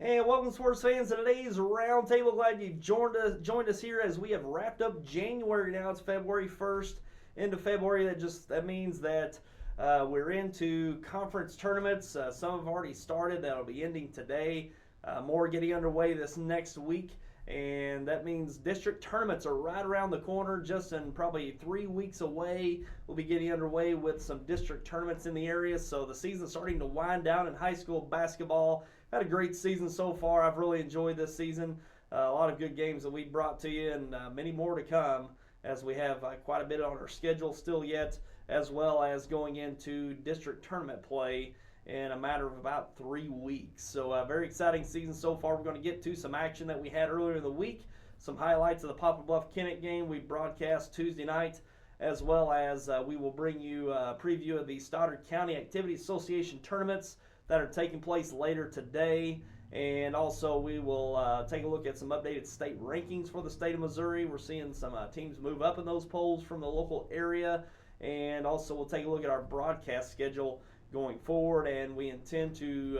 And welcome, sports fans, to today's Roundtable. Glad you joined us here as we have wrapped up January. Now it's February 1st into February. That means that we're into conference tournaments. Some have already started. That'll be ending today. More getting underway this next week. And that means district tournaments are right around the corner, just in probably 3 weeks away. We'll be getting underway with some district tournaments in the area. So the season's starting to wind down in high school basketball. Had a great season so far. I've really enjoyed this season. A lot of good games that we brought to you, and many more to come, as we have quite a bit on our schedule still yet, as well as going into district tournament play in a matter of about 3 weeks. So very exciting season so far. We're going to get to some action that we had earlier in the week, some highlights of the Poplar Bluff-Kennett game we broadcast Tuesday night, as well as we will bring you a preview of the Stoddard County Activity Association tournaments that are taking place later today. And also we will take a look at some updated state rankings for the state of Missouri. We're seeing some teams move up in those polls from the local area. And also we'll take a look at our broadcast schedule going forward. And we intend to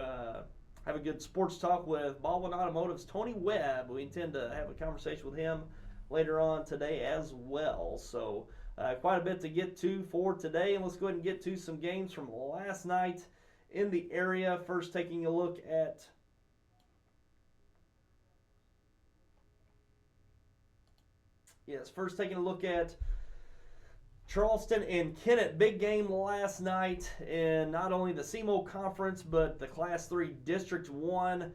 have a good sports talk with Baldwin Automotive's Tony Webb. We intend to have a conversation with him later on today as well. So quite a bit to get to for today. And let's go ahead and get to some games from last night in the area. First, taking a look at Charleston and Kennett. Big game last night in not only the SEMO Conference, but the Class 3 District 1.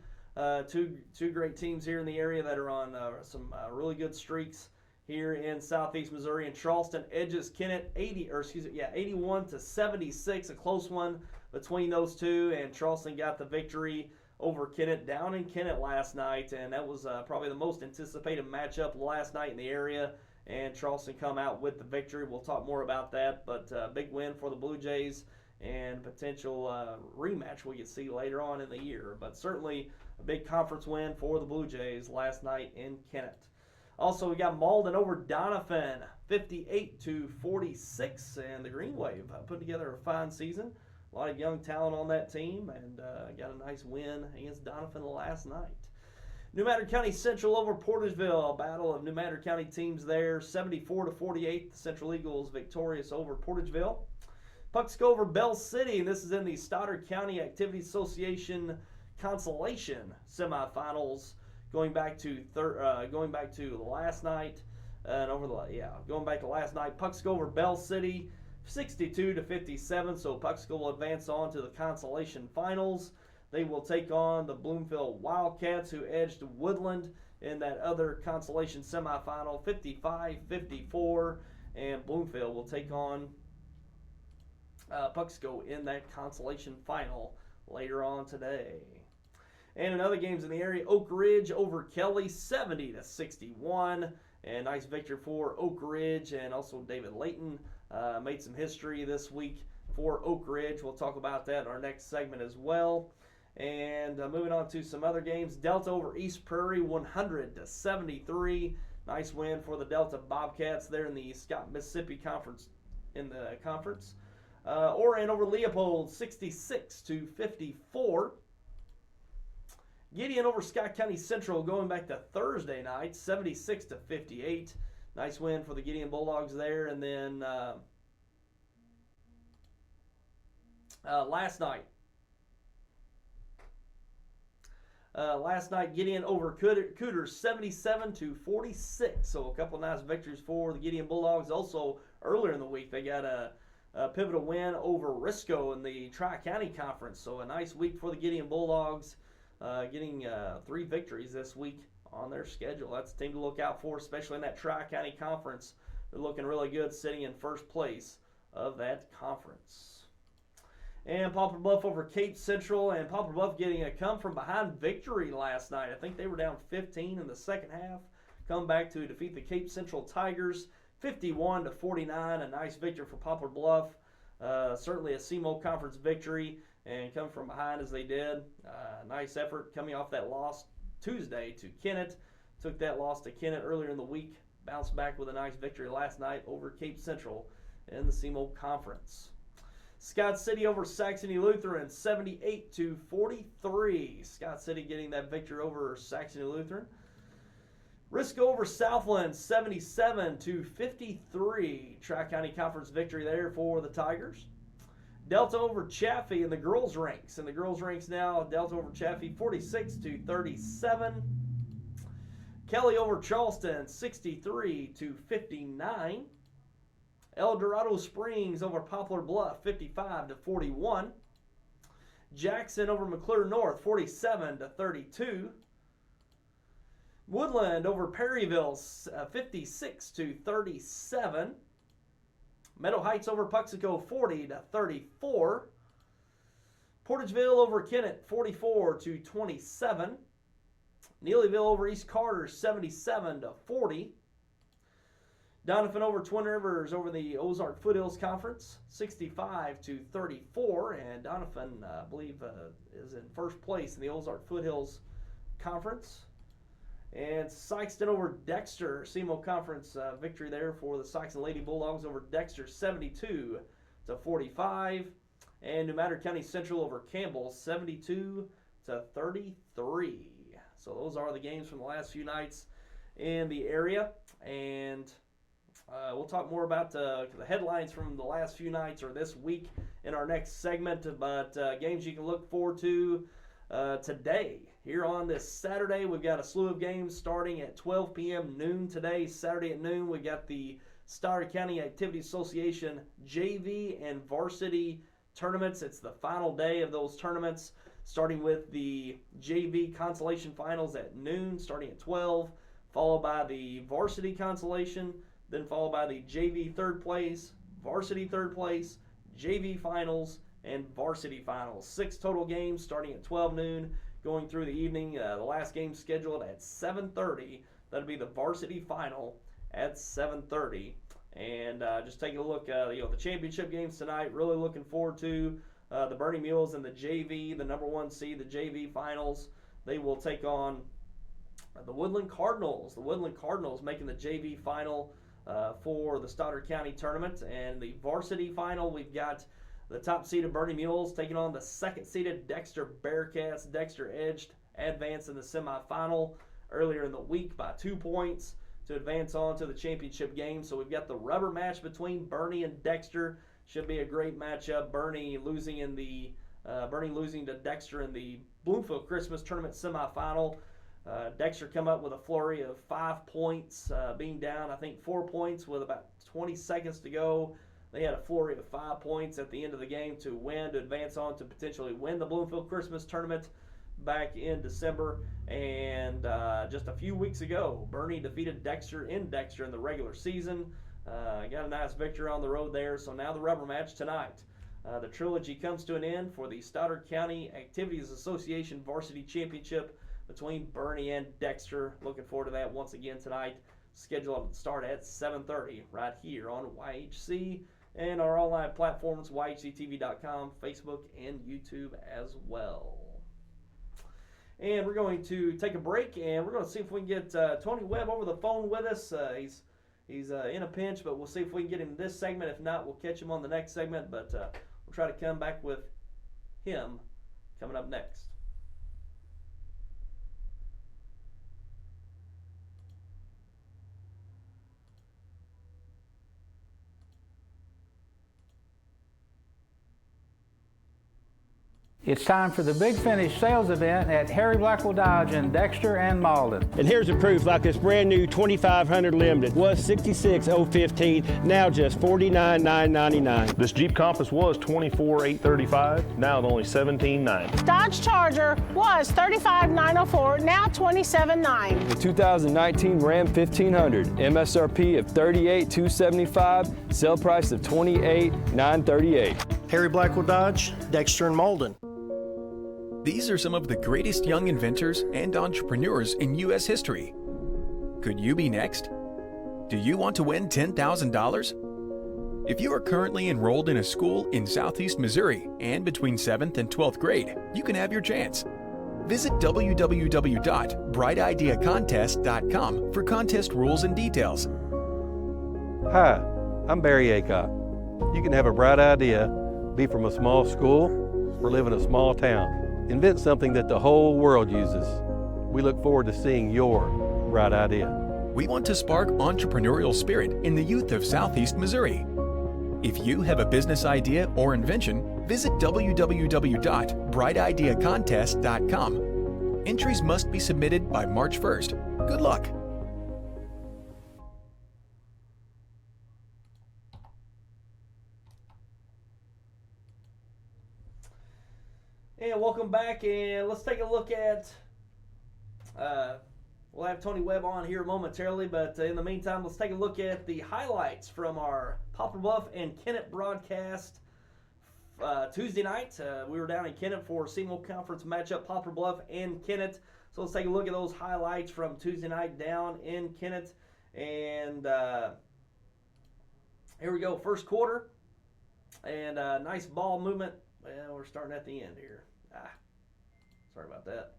Two great teams here in the area that are on some really good streaks here in southeast Missouri. And Charleston edges Kennett 81 to 76, a close one between those two, and Charleston got the victory over Kennett down in Kennett last night, and that was probably the most anticipated matchup last night in the area, and Charleston come out with the victory. We'll talk more about that, but big win for the Blue Jays and potential rematch we could see later on in the year, but certainly a big conference win for the Blue Jays last night in Kennett. Also, we got Malden over Doniphan, 58 to 46, and the Green Wave put together a fine season. A lot of young talent on that team, and got a nice win against Doniphan last night. New Madrid County Central over Portageville, a battle of New Madrid County teams there, 74 to 48. The Central Eagles victorious over Portageville. Pucks go over Bell City, and this is in the Stoddard County Activity Association Consolation semifinals. Going back to last night, going back to last night. Pucks go over Bell City, 62 to 57. So Pucks will advance on to the consolation finals. They will take on the Bloomfield Wildcats, who edged Woodland in that other consolation semifinal, 55-54. And Bloomfield will take on Puxco in that consolation final later on today. And in other games in the area, Oak Ridge over Kelly, 70 to 61. And nice victory for Oak Ridge, and also David Layton made some history this week for Oak Ridge. We'll talk about that in our next segment as well. And moving on to some other games, Delta over East Prairie, 100 to 73. Nice win for the Delta Bobcats there in the Scott, Mississippi Conference. Orion over Leopold, 66 to 54. Gideon over Scott County Central, going back to Thursday night, 76 to 58. Nice win for the Gideon Bulldogs there. And then last night, Gideon over Cooters, 77 to 46. So a couple of nice victories for the Gideon Bulldogs. Also, earlier in the week, they got a pivotal win over Risco in the Tri-County Conference. So a nice week for the Gideon Bulldogs. Getting 3 victories this week on their schedule. That's a team to look out for, especially in that Tri-County Conference. They're looking really good, sitting in first place of that conference. And Poplar Bluff over Cape Central, and Poplar Bluff getting a come-from-behind victory last night. I think they were down 15 in the second half. Come back to defeat the Cape Central Tigers, 51 to 49. A nice victory for Poplar Bluff. Certainly a SEMO Conference victory, and come from behind as they did. Nice effort coming off that loss Tuesday to Kennett. Took that loss to Kennett earlier in the week. Bounced back with a nice victory last night over Cape Central in the SEMO Conference. Scott City over Saxony Lutheran, 78-43. Scott City getting that victory over Saxony Lutheran. Risco over Southland, 77-53. Tri-County Conference victory there for the Tigers. Delta over Chaffee in the girls' ranks. In the girls' ranks now, Delta over Chaffee, 46-37. Kelly over Charleston, 63-59. El Dorado Springs over Poplar Bluff, 55-41. Jackson over McClure North, 47-32. Woodland over Perryville, 56-37. Meadow Heights over Puxico, 40-34. Portageville over Kennett, 44-27. Neelyville over East Carter, 77-40. Doniphan over Twin Rivers over the Ozark Foothills Conference, 65-34. And Doniphan, I believe, is in first place in the Ozark Foothills Conference. And Sykeston over Dexter, SEMO Conference victory there for the Sykeston Lady Bulldogs over Dexter, 72-45. And New Madrid County Central over Campbell, 72-33. So those are the games from the last few nights in the area. And we'll talk more about the headlines from the last few nights or this week in our next segment. But games you can look forward to today. Here on this Saturday, we've got a slew of games starting at 12 p.m. noon today. Saturday at noon, we got the Stoddard County Activity Association JV and varsity tournaments. It's the final day of those tournaments, starting with the JV consolation finals at noon, starting at 12, followed by the varsity consolation, then followed by the JV third place, varsity third place, JV finals, and varsity finals. 6 total games starting at 12 noon, going through the evening. The last game scheduled at 7:30. That'll be the varsity final at 7:30. And just taking a look, the championship games tonight. Really looking forward to the Bernie Mules and the JV, the number 1 seed, the JV finals. They will take on the Woodland Cardinals. The Woodland Cardinals making the JV final for the Stoddard County tournament. And the varsity final, we've got the top seeded Bernie Mules taking on the second seeded Dexter Bearcats. Dexter edged, advanced in the semifinal earlier in the week by 2 points to advance on to the championship game. So we've got the rubber match between Bernie and Dexter. Should be a great matchup. Bernie losing to Dexter in the Bloomfield Christmas Tournament semifinal. Dexter come up with a flurry of 5 points, being down, I think, 4 points with about 20 seconds to go. They had a flurry of 5 points at the end of the game to win, to advance on to potentially win the Bloomfield Christmas Tournament back in December. And just a few weeks ago, Bernie defeated Dexter in the regular season. Got a nice victory on the road there. So now the rubber match tonight. The trilogy comes to an end for the Stoddard County Activities Association Varsity Championship between Bernie and Dexter. Looking forward to that once again tonight. Scheduled to start at 7:30 right here on YHC and our online platforms, yhctv.com, Facebook, and YouTube as well. And we're going to take a break, and we're going to see if we can get Tony Webb over the phone with us. He's in a pinch, but we'll see if we can get him this segment. If not, we'll catch him on the next segment, but we'll try to come back with him coming up next. It's time for the Big Finish sales event at Harry Blackwell Dodge in Dexter and Malden. And here's the proof, like this brand new 2500 Limited was $66,015, now just $49,999. This Jeep Compass was $24,835, now at only $17,900. Dodge Charger was $35,904, now $27,900. The 2019 Ram 1500, MSRP of $38,275, sale price of $28,938. Harry Blackwell Dodge, Dexter and Malden. These are some of the greatest young inventors and entrepreneurs in U.S. history. Could you be next? Do you want to win $10,000? If you are currently enrolled in a school in Southeast Missouri and between 7th and 12th grade, you can have your chance. Visit www.brightideacontest.com for contest rules and details. Hi, I'm Barry Aycock. You can have a bright idea, Be from a small school or live in a small town. Invent something that the whole world uses. We look forward to seeing your bright idea. We want to spark entrepreneurial spirit in the youth of Southeast Missouri. If you have a business idea or invention, visit www.brightideacontest.com. Entries must be submitted by March 1st. Good luck. And welcome back, and let's take a look at, we'll have Tony Webb on here momentarily, but in the meantime, let's take a look at the highlights from our Poplar Bluff and Kennett broadcast Tuesday night. We were down in Kennett for SCAA Conference matchup, Poplar Bluff and Kennett. So let's take a look at those highlights from Tuesday night down in Kennett. And here we go, first quarter, and nice ball movement. Well, we're starting at the end here. Sorry about that.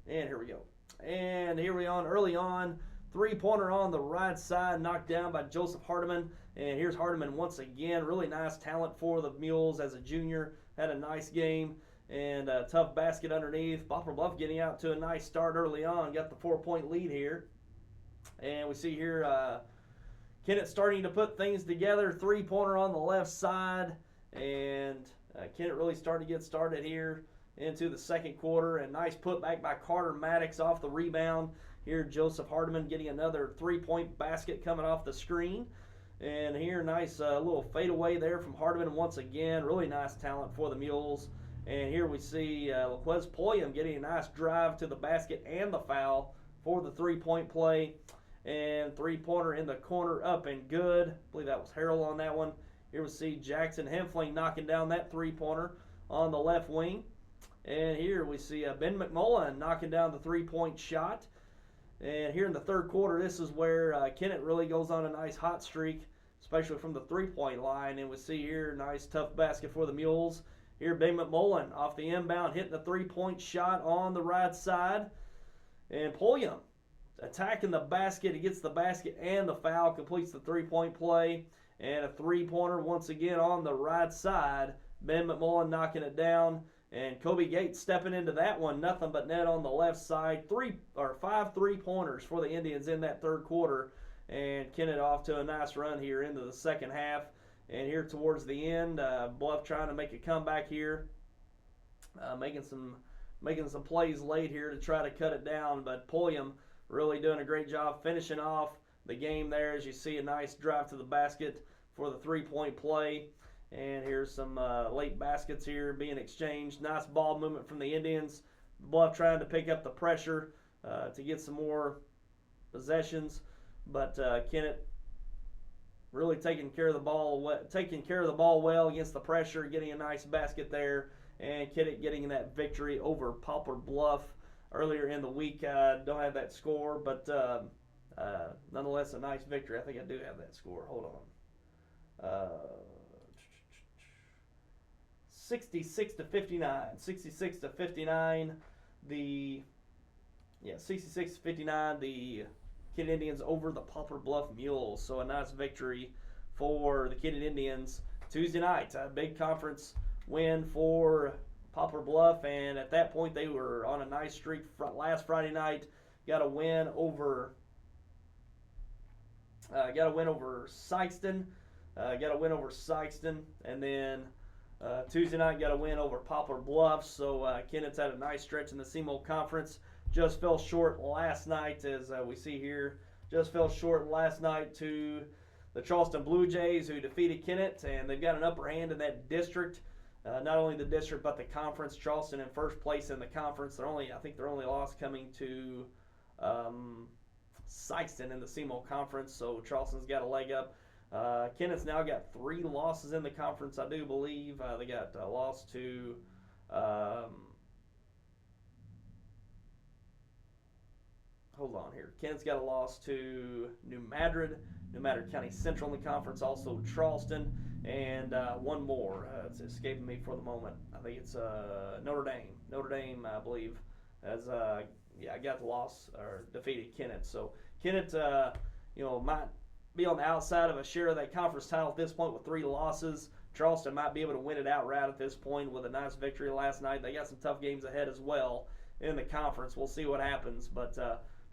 And here we go. And here we are early on. Three-pointer on the right side, knocked down by Joseph Hardiman. And here's Hardiman once again. Really nice talent for the Mules as a junior. Had a nice game. And a tough basket underneath. Poplar Bluff getting out to a nice start early on. Got the 4-point lead here. And we see here Kennett starting to put things together. Three-pointer on the left side. And Kennett really starting to get started here into the second quarter. And nice putback by Carter Maddox off the rebound. Here Joseph Hardiman getting another three-point basket coming off the screen. And here nice little fadeaway there from Hardiman once again. Really nice talent for the Mules. And here we see LaQuez Pulliam getting a nice drive to the basket and the foul for the three-point play. And three-pointer in the corner up and good. I believe that was Harrell on that one. Here we see Jackson Hempfling knocking down that three-pointer on the left wing. And here we see Ben McMullen knocking down the three-point shot. And here in the third quarter, this is where Kennett really goes on a nice hot streak, especially from the three-point line. And we see here nice tough basket for the Mules. Here Ben McMullen off the inbound hitting the three-point shot on the right side. And Pulliam attacking the basket. He gets the basket and the foul, completes the three-point play. And a three-pointer once again on the right side. Ben McMullen knocking it down. And Kobe Gates stepping into that one. Nothing but net on the left side. 5 3-pointers for the Indians in that third quarter. And Kennett off to a nice run here into the second half. And here towards the end, Bluff trying to make a comeback here. Making some plays late here to try to cut it down. But Pulliam really doing a great job finishing off the game there, as you see a nice drive to the basket for the three-point play. And here's some late baskets here being exchanged. Nice ball movement from the Indians. Bluff trying to pick up the pressure to get some more possessions, but Kennett really taking care of the ball well against the pressure, getting a nice basket there, and Kennett getting that victory over Poplar Bluff earlier in the week. Don't have that score, but nonetheless, a nice victory. I think I do have that score. Hold on. 66 to 59. 66 to 59. 66 to 59. The Kennett Indians over the Poplar Bluff Mules. So a nice victory for the Kennett Indians Tuesday night. A big conference win for Poplar Bluff, and at that point they were on a nice streak. Last Friday night, got a win over Sykeston. And then Tuesday night got a win over Poplar Bluff. So Kennett's had a nice stretch in the SCAA Conference. Just fell short last night, as we see here. Just fell short last night to the Charleston Blue Jays, who defeated Kennett, and they've got an upper hand in that district. Not only the district, but the conference. Charleston in first place in the conference. I think their only loss coming to Sykeston in the SCAA Conference, so Charleston's got a leg up. Kennett's now got 3 losses in the conference, I do believe. They got a loss to hold on here. Kennett's got a loss to New Madrid County Central in the conference, also Charleston, and one more. It's escaping me for the moment. I think it's Notre Dame. Notre Dame, I believe, has got the loss or defeated Kennett. So Kennett, might be on the outside of a share of that conference title at this point with 3 losses. Charleston might be able to win it outright at this point with a nice victory last night. They got some tough games ahead as well in the conference. We'll see what happens. But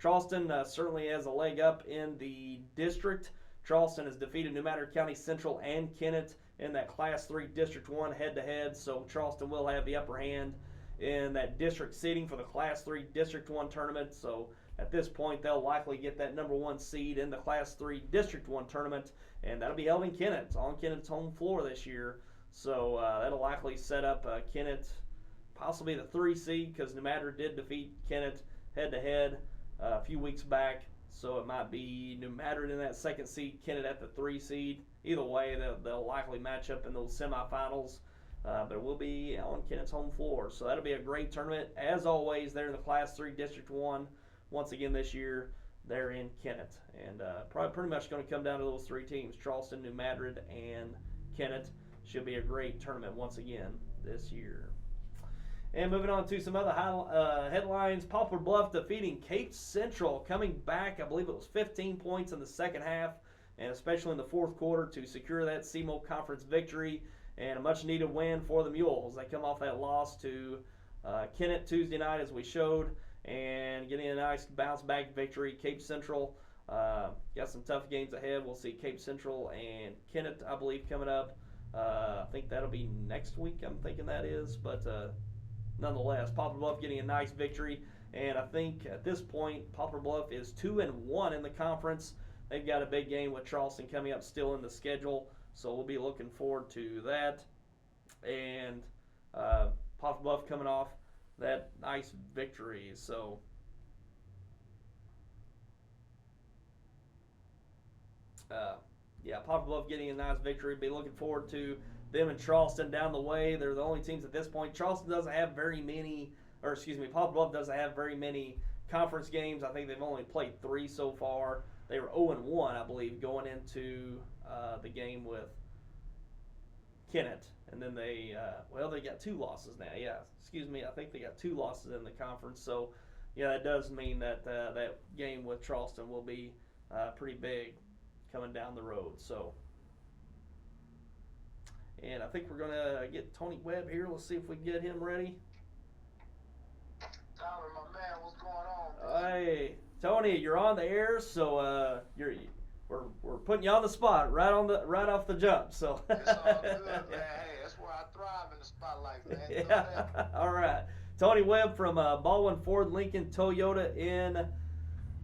Charleston certainly has a leg up in the district. Charleston has defeated New Madrid County Central and Kennett in that Class 3 District 1 head-to-head. So Charleston will have the upper hand in that district seeding for the Class 3 District 1 tournament. So at this point, they'll likely get that number 1 seed in the Class 3 District 1 tournament, and that'll be held in Kennett. It's on Kennett's home floor this year. So that'll likely set up Kennett possibly the 3 seed, because New Madrid did defeat Kennett head-to-head a few weeks back. So it might be New Madrid in that 2nd seed, Kennett at the 3 seed. Either way, they'll likely match up in those semifinals. But it will be on Kennett's home floor. So that'll be a great tournament. As always, they're in the Class 3 District 1. Once again this year, they're in Kennett. And probably pretty much going to come down to those 3 teams, Charleston, New Madrid, and Kennett. Should be a great tournament once again this year. And moving on to some other headlines, Poplar Bluff defeating Cape Central, coming back, I believe it was 15 points in the second half, and especially in the fourth quarter to secure that CMO Conference victory, and a much-needed win for the Mules. They come off that loss to Kennett Tuesday night, as we showed, and getting a nice bounce-back victory. Cape Central got some tough games ahead. We'll see Cape Central and Kennett, I believe, coming up. I think that'll be next week, I'm thinking that is, but nonetheless, Poplar Bluff getting a nice victory, and I think at this point, Poplar Bluff is 2-1 in the conference. They've got a big game with Charleston coming up still in the schedule, so we'll be looking forward to that. And Poplar Bluff coming off that nice victory, so yeah, Poplar Bluff getting a nice victory. Be looking forward to them and Charleston down the way. They're the only teams at this point. Charleston doesn't have very many, or excuse me, Poplar Bluff doesn't have very many conference games. I think they've only played 3 so far. They were 0-1, I believe, going into the game with Kennett. And then they got 2 losses now. Yeah, excuse me, I think they got 2 losses in the conference. So, yeah, that does mean that that game with Charleston will be pretty big coming down the road. So, and I think we're going to get Tony Webb here. Let's see if we can get him ready. Tyler, my man, what's going on? Hey, Tony, you're on the air, so we're putting you on the spot right off the jump. So it's all good, man. Hey, that's where I thrive in the spotlight, man. You know yeah. that? All right, Tony Webb from Baldwin Ford Lincoln Toyota in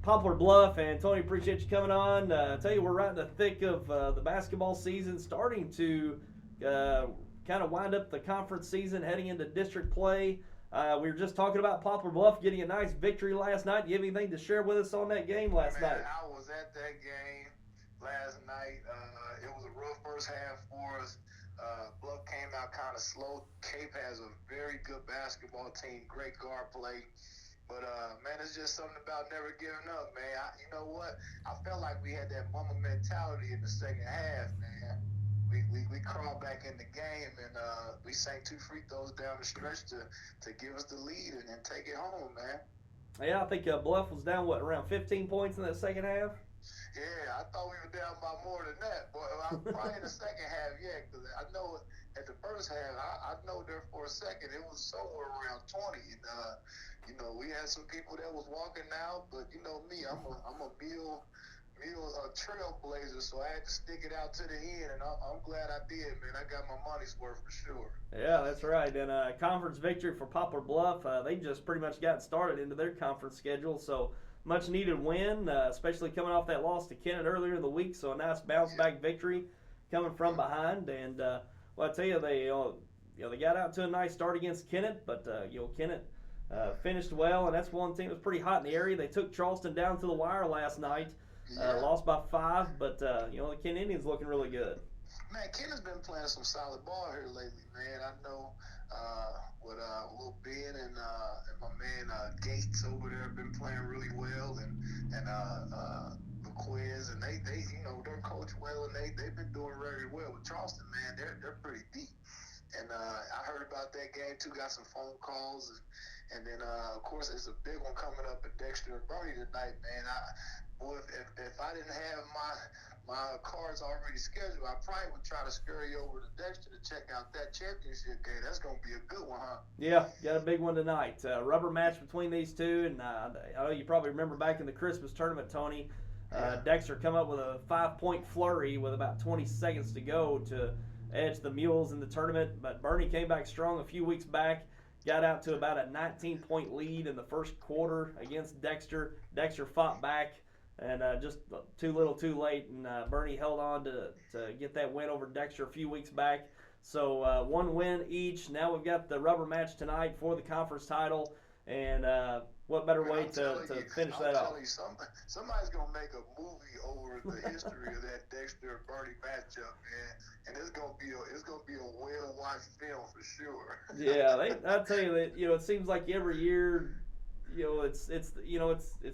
Poplar Bluff, and Tony, appreciate you coming on. Tell you, we're right in the thick of the basketball season, starting to kind of wind up the conference season, heading into district play. We were just talking about Poplar Bluff getting a nice victory last night. Do you have anything to share with us on that game last night? I was at that game last night. It was a rough first half for us. Bluff came out kind of slow. Cape has a very good basketball team, great guard play. But, man, it's just something about never giving up, man. You know what? I felt like we had that Mama mentality in the second half, man. We crawled back in the game, and we sank 2 free throws down the stretch to give us the lead and then take it home, man. Yeah, I think Bluff was down, around 15 points in that second half? Yeah, I thought we were down by more than that. But probably in the second half, yeah, because I know at the first half, I know there for a second it was somewhere around 20. And, you know, we had some people that was walking out, but you know me, I'm a Beal trailblazer, so I had to stick it out to the end, and I'm glad I did, man. I got my money's worth for sure. Yeah, that's right. And conference victory for Poplar Bluff. They just pretty much got started into their conference schedule, so much needed win, especially coming off that loss to Kennett earlier in the week. So a nice bounce back victory coming from behind. And well, I tell you, they got out to a nice start against Kennett, but Kennett finished well, and that's one team that was pretty hot in the area. They took Charleston down to the wire last night. Lost by 5, but the Kent Indians looking really good. Man, Kennett's been playing some solid ball here lately, man. I know with Lil Ben and my man Gates over there have been playing really well, and the Quiz, and they they're coached well, and they've been doing very well. With Charleston, man, they're pretty deep. And I heard about that game too. Got some phone calls, and then of course it's a big one coming up at Dexter and Bernie tonight, man. If I didn't have my cards already scheduled, I probably would try to scurry over to Dexter to check out that championship game. That's gonna be a good one, huh? Yeah, got a big one tonight. Rubber match between these two, and I know you probably remember back in the Christmas tournament, Tony. Dexter come up with a 5-point flurry with about 20 seconds to go to edge the Mules in the tournament, but Bernie came back strong a few weeks back, got out to about a 19-point lead in the first quarter against Dexter. Dexter fought back, and just too little too late, and Bernie held on to get that win over Dexter a few weeks back. So one win each. Now we've got the rubber match tonight for the conference title, and what better way to finish that off? Somebody's gonna make a movie over the history of that Dexter and Bernie matchup, man, and it's gonna be a well-watched film for sure. Yeah, I tell you that it seems like every year, it's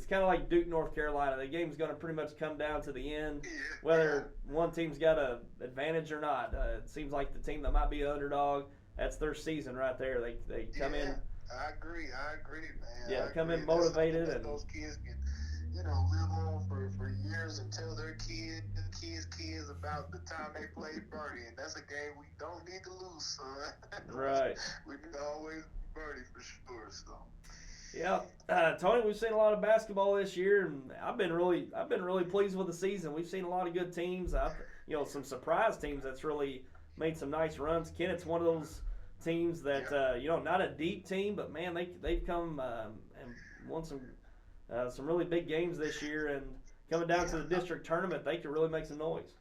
kind of like Duke, North Carolina. The game's gonna pretty much come down to the end, whether one team's got an advantage or not. It seems like the team that might be an underdog, that's their season right there. They come in. I agree, man. Yeah, come in motivated, that and those kids can, live on for years and tell their kids about the time they played Bernie, and that's a game we don't need to lose, son. Right. We can always beat Bernie for sure. So. Yeah, Tony, we've seen a lot of basketball this year, and I've been really pleased with the season. We've seen a lot of good teams. Some surprise teams that's really made some nice runs. Kennett's one of those teams that not a deep team, but man, they've come and won some really big games this year, and coming down to the district tournament, they could really make some noise.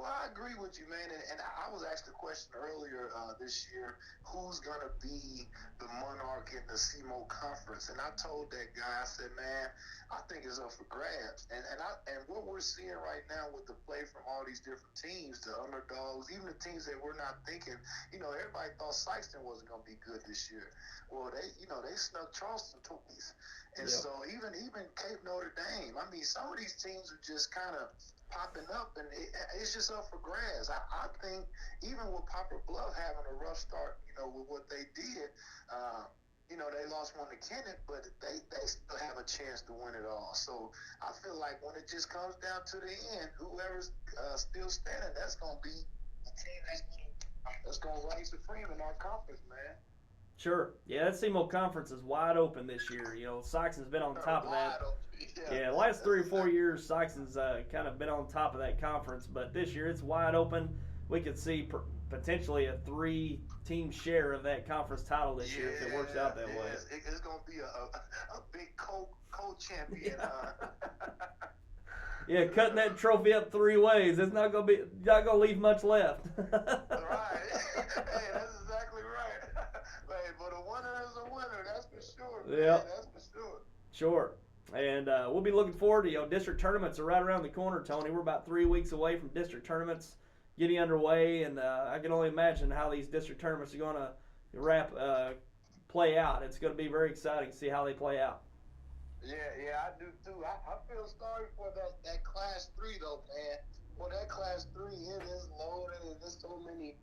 Well, I agree with you, man. And I was asked a question earlier this year, who's going to be the monarch in the SCAA conference? And I told that guy, I said, man, I think it's up for grabs. And what we're seeing right now with the play from all these different teams, the underdogs, even the teams that we're not thinking, everybody thought Sykeston wasn't going to be good this year. Well, they snuck Charleston twice. And so even Cape Notre Dame, I mean, some of these teams are just kind of popping up, and it's just up for grabs. I think even with Poplar Bluff having a rough start, with what they did, they lost one to Kennett, but they still have a chance to win it all. So I feel like when it just comes down to the end, whoever's still standing, that's going to be the team that's going to reign supreme in our conference, man. Sure. Yeah, that SCAA conference is wide open this year. Sykeston's been on top of that. Yeah, the last 3 or 4 years, Sykeston's kind of been on top of that conference, but this year it's wide open. We could see potentially a 3-team share of that conference title this year if it works out that way. It's going to be a big co-champion. Yeah, cutting that trophy up 3 ways. It's not going to leave much left. Right. Hey, that's exactly right. But a winner is a winner, that's for sure. Yeah, that's for sure. Sure. And we'll be looking forward to, district tournaments are right around the corner, Tony. We're about 3 weeks away from district tournaments getting underway, and I can only imagine how these district tournaments are going to play out. It's going to be very exciting to see how they play out. Yeah, I do too. I feel sorry for that Class 3 though, man. Well, that Class 3, it is loaded, and there's so many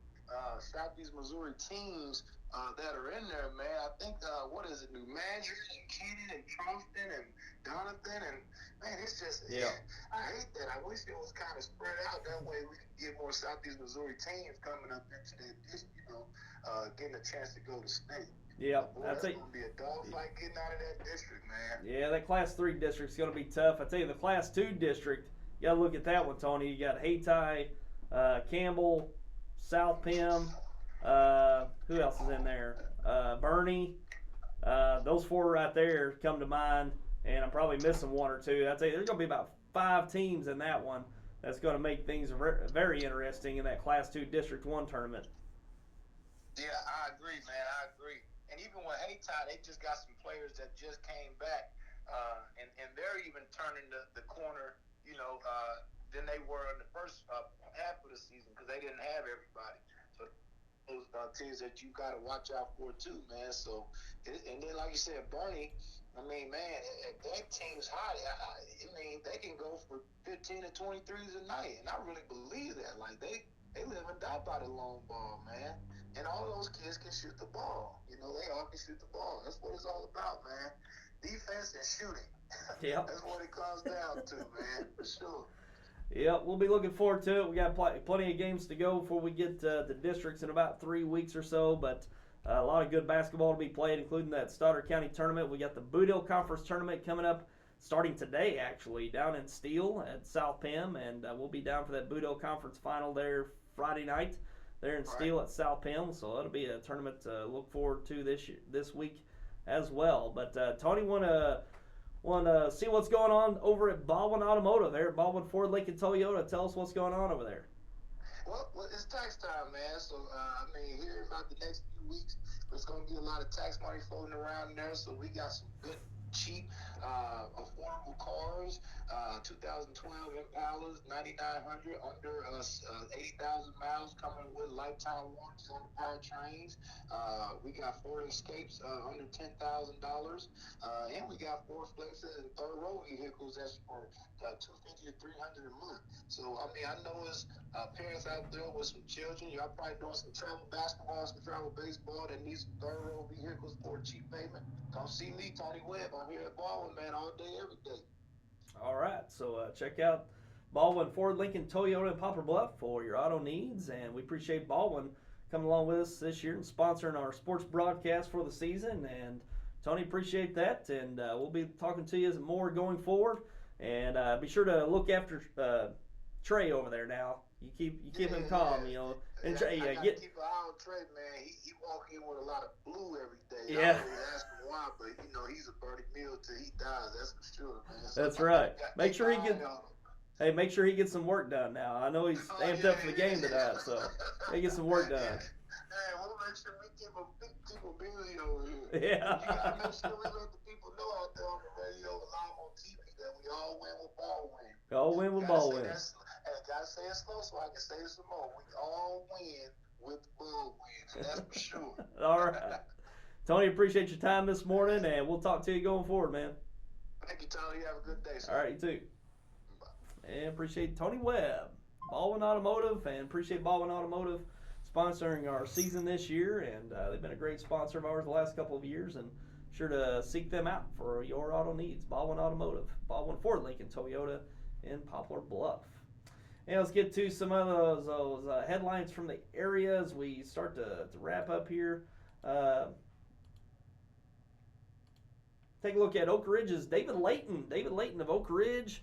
Southeast Missouri teams that are in there, man. I think, New Madrid and Kenan and Charleston and Doniphan, and man, it's just, I hate that. I wish it was kind of spread out. That way we could get more Southeast Missouri teams coming up into that district, getting a chance to go to state. Yeah, that's going to be a dogfight getting out of that district, man. Yeah, that Class 3 district's going to be tough. I tell you, the Class 2 district, you got to look at that one, Tony. You got Hayti, Campbell, South Pim, who else is in there? Bernie. Those 4 right there come to mind, and I'm probably missing 1 or 2. I'd say there's going to be about 5 teams in that one that's going to make things very interesting in that Class 2 District 1 tournament. Yeah, I agree, man. I agree. And even with Hayti, they just got some players that just came back, and they're even turning the corner, than they were in the first half of the season because they didn't have everybody. So those teams that you got to watch out for too, man. So, and then like you said, Bernie, I mean, man, that team's hot. I mean, they can go for 15 to 23s a night, and I really believe that. Like they They live and die by the long ball, man. And all those kids can shoot the ball. You know, they all can shoot the ball. That's what it's all about, man. Defense and shooting. Yep. That's what it comes down to, man, for sure. Yep, we'll be looking forward to it. We got plenty of games to go before we get to the districts in about 3 weeks or so, but a lot of good basketball to be played, including that Stoddard County tournament. We got the Boot Hill Conference tournament coming up starting today, actually, down in Steele at South Pim, and we'll be down for that Boot Hill Conference final there Friday night there in Steele at South Pim, so that'll be a tournament to look forward to this week as well. But Tony, want to see what's going on over at Baldwin Automotive there at Baldwin Ford Lincoln Toyota. Tell us what's going on over there. Well, it's tax time, man. So, here in about the next few weeks, there's going to be a lot of tax money floating around there. So we got some good, cheap, affordable cars. 2012 Impalas, 9,900, under 80,000 miles, coming with lifetime warranties on the powertrains. We got Ford Escapes under $10,000, and we got Ford Flexes and third row vehicles that's for $250 to $300 a month. So I know it's parents out there with some children. Y'all probably doing some travel basketball, some travel baseball that needs some third row vehicles for a cheap payment. Come see me, Tony Webb. I'm here at Baldwin, man, all day, every day. All right, so check out Baldwin Ford Lincoln Toyota in Poplar Bluff for your auto needs, and we appreciate Baldwin coming along with us this year and sponsoring our sports broadcast for the season. And Tony, appreciate that, and we'll be talking to you more going forward. And be sure to look after Trey over there now. You keep him calm, you know. And Trey, I gotta keep an eye on Trey, man. He walk in with a lot of blue every day. Yeah. I always ask him why, but he's a birdie meal till he dies. That's for sure, man. So that's right. Make sure he gets some work done now. I know he's amped up for the game tonight, so he get some work done. Hey, we'll make sure we keep people busy over here. Yeah. You gotta make sure we let the people know out there on the radio, live on TV, that we all win with Baldwin. All win with Baldwin. Hey, gotta say it slow so I can say it some more. We all win with Baldwin, and that's for sure. All right. Tony, appreciate your time this morning, and we'll talk to you going forward, man. Thank you, Tony. You have a good day, sir. All right, you too. And appreciate Tony Webb, Baldwin Automotive, and appreciate Baldwin Automotive sponsoring our season this year. And they've been a great sponsor of ours the last couple of years, and sure to seek them out for your auto needs. Baldwin Automotive, Baldwin Ford Lincoln Toyota in Poplar Bluff. And let's get to some of those headlines from the area as we start to wrap up here. Take a look at Oak Ridge's David Layton. David Layton of Oak Ridge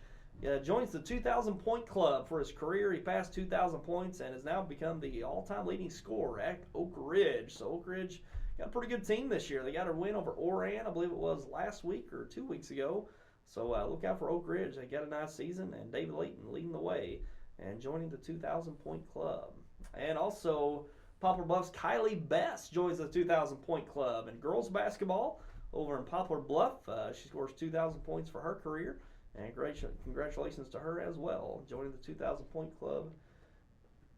joins the 2,000-point club for his career. He passed 2,000 points and has now become the all-time leading scorer at Oak Ridge. So Oak Ridge got a pretty good team this year. They got a win over Oran, I believe it was last week or 2 weeks ago. So look out for Oak Ridge. They got a nice season, and David Layton leading the way and joining the 2,000-point club. And also, Poplar Bluff's Kylie Best joins the 2,000-point club. In girls basketball, over in Poplar Bluff, she scores 2,000 points for her career. And congratulations to her as well, joining the 2,000-point club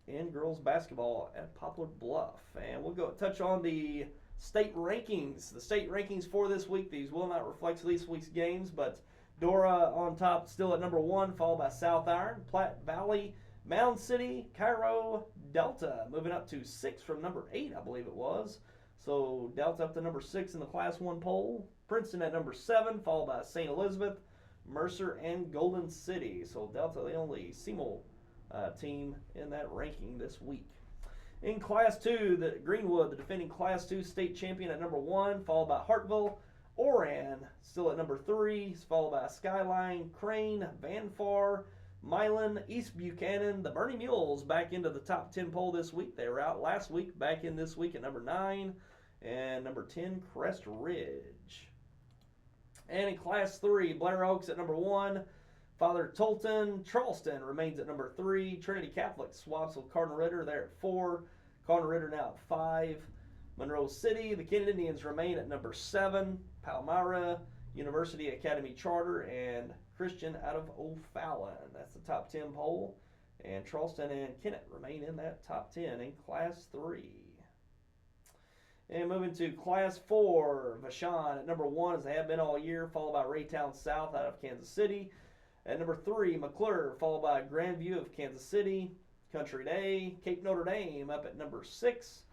in girls basketball at Poplar Bluff. And we'll go touch on the state rankings. The state rankings for this week. These will not reflect this week's games, but Dora on top still at number 1, followed by South Iron, Platte Valley, Mound City, Cairo, Delta, moving up to 6 from number 8, I believe it was. So Delta up to number 6 in the Class 1 poll. Princeton at number 7, followed by St. Elizabeth, Mercer, and Golden City. So Delta, the only CMO team in that ranking this week. In Class 2, the Greenwood, the defending Class 2 state champion at number 1, followed by Hartville. Oran still at number 3, followed by Skyline, Crane, Van Far, Milan, East Buchanan. The Bernie Mules back into the top 10 poll this week. They were out last week, back in this week at number 9. And number 10, Crest Ridge. And in Class 3, Blair Oaks at number 1. Father Tolton, Charleston remains at number 3. Trinity Catholic swaps with Cardinal Ritter there at 4. Cardinal Ritter now at 5. Monroe City, the Kennet Indians remain at number 7. Palmyra, University Academy Charter, and Christian out of O'Fallon. That's the top 10 poll. And Charleston and Kennet remain in that top 10 in Class 3. And moving to Class 4, Vashon at number 1, as they have been all year, followed by Raytown South out of Kansas City. At number 3, McClure, followed by Grandview of Kansas City. Country Day, Cape Notre Dame up at number 6.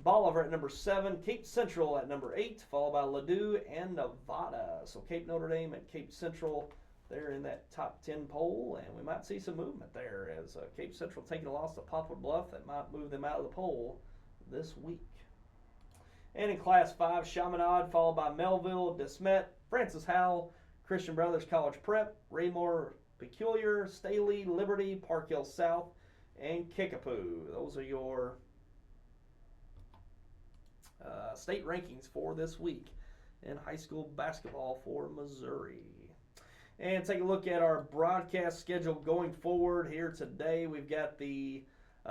Bolivar at number 7, Cape Central at number 8, followed by Ladue and Nevada. So Cape Notre Dame and Cape Central, they're in that top 10 poll, and we might see some movement there as Cape Central taking a loss to Poplar Bluff that might move them out of the poll this week. And in Class 5, Chaminade, followed by Melville, DeSmet, Francis Howell, Christian Brothers College Prep, Raymore Peculiar, Staley, Liberty, Park Hill South, and Kickapoo. Those are your state rankings for this week in high school basketball for Missouri. And take a look at our broadcast schedule going forward here today. We've got the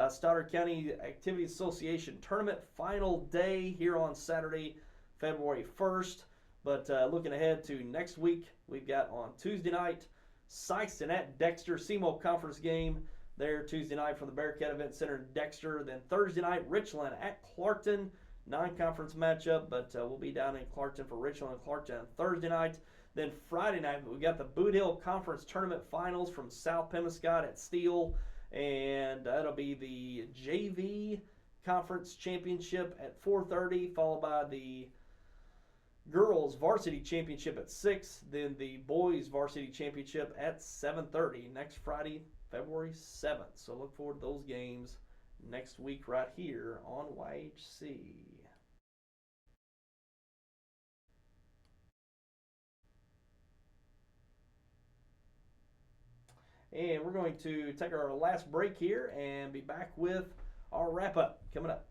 Stoddard County Activity Association Tournament final day here on Saturday, February 1st. But looking ahead to next week, we've got on Tuesday night, Sykeston at Dexter, SEMO Conference game there Tuesday night from the Bearcat Event Center in Dexter. Then Thursday night, Richland at Clarkton, non-conference matchup, but we'll be down in Clarkton for Richland and Clarkton on Thursday night. Then Friday night, we've got the Boot Hill Conference Tournament Finals from South Pemiscot at Steele, and that'll be the JV Conference Championship at 4:30, followed by the Girls Varsity Championship at 6, then the Boys Varsity Championship at 7:30 next Friday, February 7th. So look forward to those games next week right here on YHC. And we're going to take our last break here and be back with our wrap-up coming up.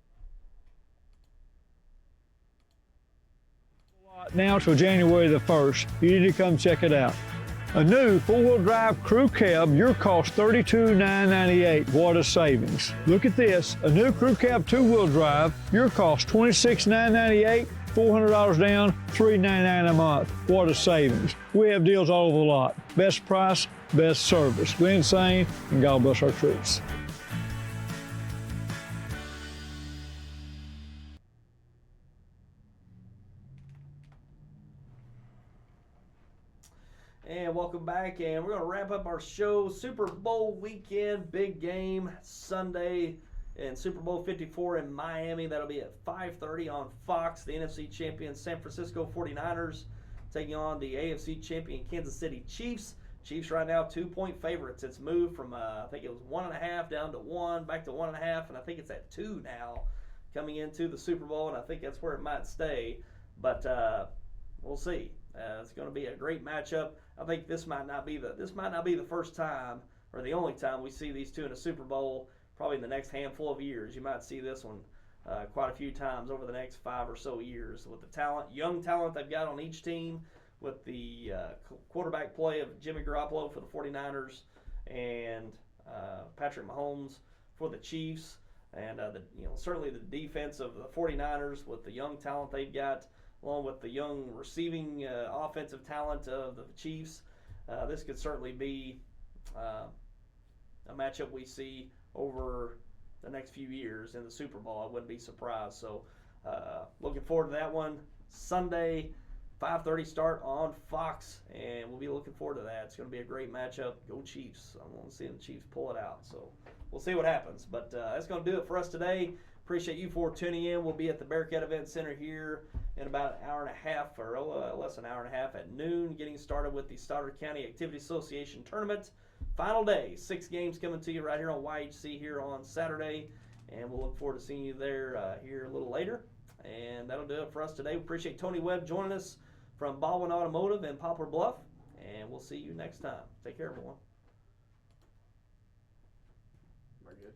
Now till January the 1st, you need to come check it out. A new four-wheel drive crew cab, your cost $32,998. What a savings. Look at this, a new crew cab two-wheel drive, your cost $26,998, $400 down, $399 a month. What a savings. We have deals all over the lot. Best price, best service. Go insane, and God bless our troops. And welcome back, and we're going to wrap up our show. Super Bowl weekend, big game Sunday, and Super Bowl 54 in Miami. That'll be at 5:30 on Fox. The NFC champion San Francisco 49ers taking on the AFC champion Kansas City Chiefs. Chiefs right now 2-point favorites. It's moved from I think it was 1.5 down to 1, back to 1.5, and I think it's at 2 now coming into the Super Bowl, and I think that's where it might stay. But we'll see. It's going to be a great matchup. I think this might not be the first time or the only time we see these two in a Super Bowl. Probably in the next handful of years, you might see this one quite a few times over the next 5 or so years with the talent, young talent they've got on each team, with the quarterback play of Jimmy Garoppolo for the 49ers and Patrick Mahomes for the Chiefs, and certainly the defense of the 49ers with the young talent they've got, along with the young receiving offensive talent of the Chiefs. This could certainly be a matchup we see over the next few years in the Super Bowl. I wouldn't be surprised. So looking forward to that one. Sunday, 5:30 start on Fox, and we'll be looking forward to that. It's going to be a great matchup. Go Chiefs. I want to see the Chiefs pull it out. So we'll see what happens. But that's going to do it for us today. Appreciate you for tuning in. We'll be at the Bearcat Event Center here in about an hour and a half, or less than an hour and a half at noon, getting started with the Stoddard County Activity Association Tournament. Final day, 6 games coming to you right here on YHC here on Saturday, and we'll look forward to seeing you there here a little later. And that'll do it for us today. We appreciate Tony Webb joining us from Baldwin Automotive in Poplar Bluff, and we'll see you next time. Take care, everyone. Very good.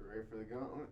Ready for the gauntlet?